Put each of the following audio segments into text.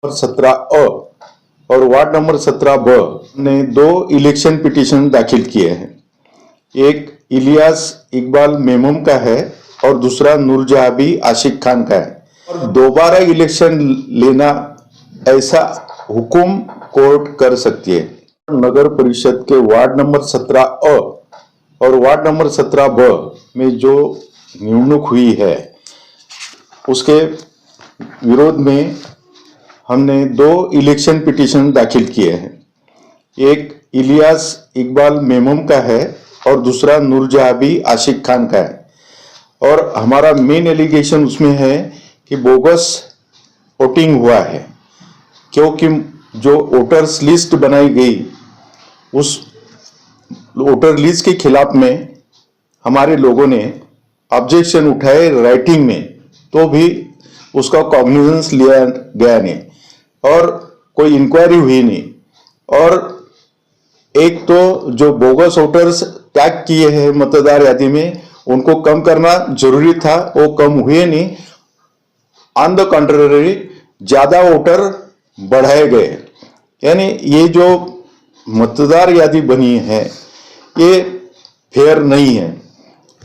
17A और ward number 17B ने 2 election petition दाखिल किए हैं। एक इलियास इकबाल मेमम का है और दूसरा नूरजहाबी आशिक खान का है। और दोबारा इलेक्शन लेना ऐसा हुक्म कोर्ट कर सकती है। नगर परिषद के वार्ड नंबर 17A और वार्ड नंबर 17B में जो नियुक्ति हुई है उसके विरोध में हमने 2 इलेक्शन पिटीशन दाखिल किए हैं। एक इलियास इकबाल मेमम का है और दूसरा नूरजहाबी आशिक खान का है। और हमारा मेन एलिगेशन उसमें है कि बोगस वोटिंग हुआ है, क्योंकि जो वोटर्स लिस्ट बनाई गई उस वोटर लिस्ट के खिलाफ में हमारे लोगों ने ऑब्जेक्शन उठाए राइटिंग में, तो भी उसका कॉग्निजेंस लिया गया नहीं और कोई इंक्वायरी हुई नहीं। और एक तो जो बोगस वोटर्स टैग किए हैं मतदार यादी में उनको कम करना जरूरी था, वो कम हुए नहीं। ऑन द कंट्ररी ज्यादा वोटर बढ़ाए गए। यानी ये जो मतदार यादी बनी है ये फेयर नहीं है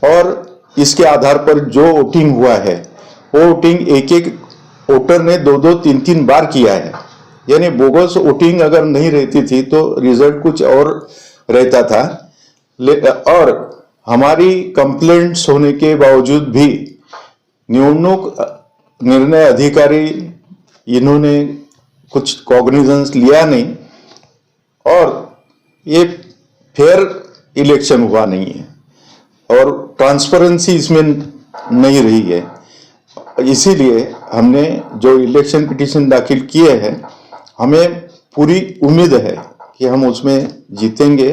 और इसके आधार पर जो वोटिंग हुआ है वो वोटिंग एक एक वोटर ने 2-2, 3-3 बार किया है। यानी बोगस वोटिंग अगर नहीं रहती थी तो रिजल्ट कुछ और रहता था। और हमारी कंप्लेंट्स होने के बावजूद भी नियुक्त निर्णय अधिकारी इन्होंने कुछ कॉग्निजेंस लिया नहीं और ये फेयर इलेक्शन हुआ नहीं है और ट्रांसपेरेंसी इसमें नहीं रही है। इसीलिए हमने जो इलेक्शन पिटीशन दाखिल किए हैं हमें पूरी उम्मीद है कि हम उसमें जीतेंगे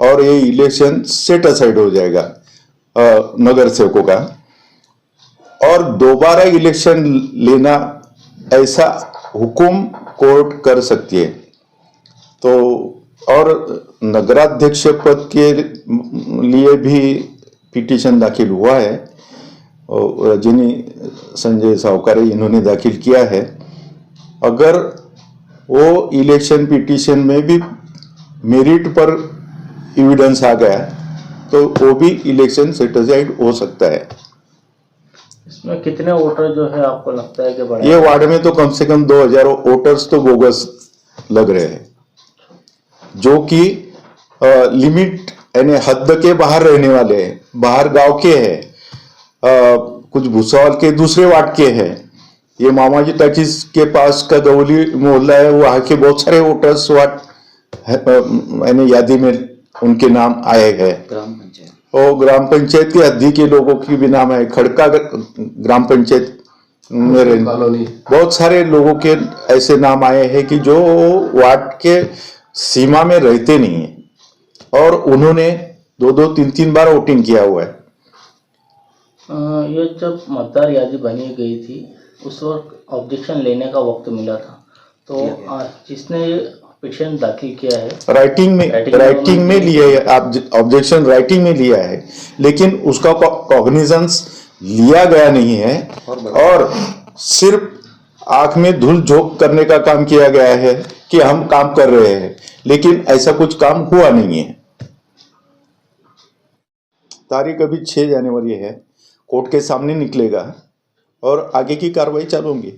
और ये इलेक्शन सेट असाइड हो जाएगा नगर सेवकों का। और दोबारा इलेक्शन लेना ऐसा हुक्म कोर्ट कर सकती है। तो और नगराध्यक्ष पद के लिए भी पिटीशन दाखिल हुआ है और रजनी संजय सावकारे इन्होंने दाखिल किया है। अगर वो इलेक्शन पिटीशन में भी मेरिट पर एविडेंस आ गया तो वो भी इलेक्शन सेट असाइड हो सकता है। इसमें कितने वोटर जो है आपको लगता है कि बढ़े? ये वार्ड में तो कम से कम 2000 वोटर्स तो बोगस लग रहे हैं, जो कि लिमिट यानी हद के बाहर रहने वाले हैं, बाहर गांव के हैं, कुछ भूसावल के दूसरे वार्ड के हैं। ये मामाजी टैक्स के पास का गवली मोहल्ला है, वहां के बहुत सारे वोटर्स वार्ड यानी यादी में उनके नाम आए हैं। ग्राम पंचायत और ग्राम पंचायत की हद्दी के लोगों की भी नाम है। खड़का ग्राम पंचायत में बहुत सारे लोगों के ऐसे नाम आए हैं कि जो वार्ड के सीमा में रहते नहीं है और उन्होंने 2-2, 3-3 बार वोटिंग किया हुआ है। ये जब मतदार यादी बनी गई थी उस वक्त ऑब्जेक्शन लेने का वक्त मिला था, तो जिसने पिटीशन दाखिल किया है राइटिंग में लिया है, ऑब्जेक्शन राइटिंग में लिया है, लेकिन उसका कॉग्निजेंस लिया गया नहीं है और सिर्फ आंख में धूल झोंक करने का काम किया गया है कि हम काम कर रहे हैं, लेकिन ऐसा कुछ काम हुआ नहीं है। तारीख अभी 6 जनवरी है, कोर्ट के सामने निकलेगा और आगे की कार्रवाई चालू होगी।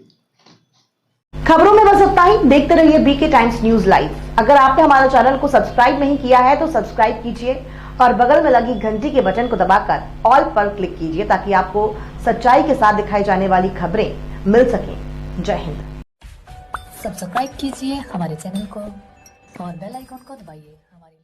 खबरों में बस इतना ही। देखते रहिए बीके टाइम्स न्यूज लाइव। अगर आपने हमारे चैनल को सब्सक्राइब नहीं किया है तो सब्सक्राइब कीजिए और बगल में लगी घंटी के बटन को दबाकर ऑल पर क्लिक कीजिए ताकि आपको सच्चाई के साथ दिखाई जाने वाली खबरें मिल सकें। जय हिंद। सब्सक्राइब कीजिए हमारे चैनल को और बेल आइकन को दबाइए हमारी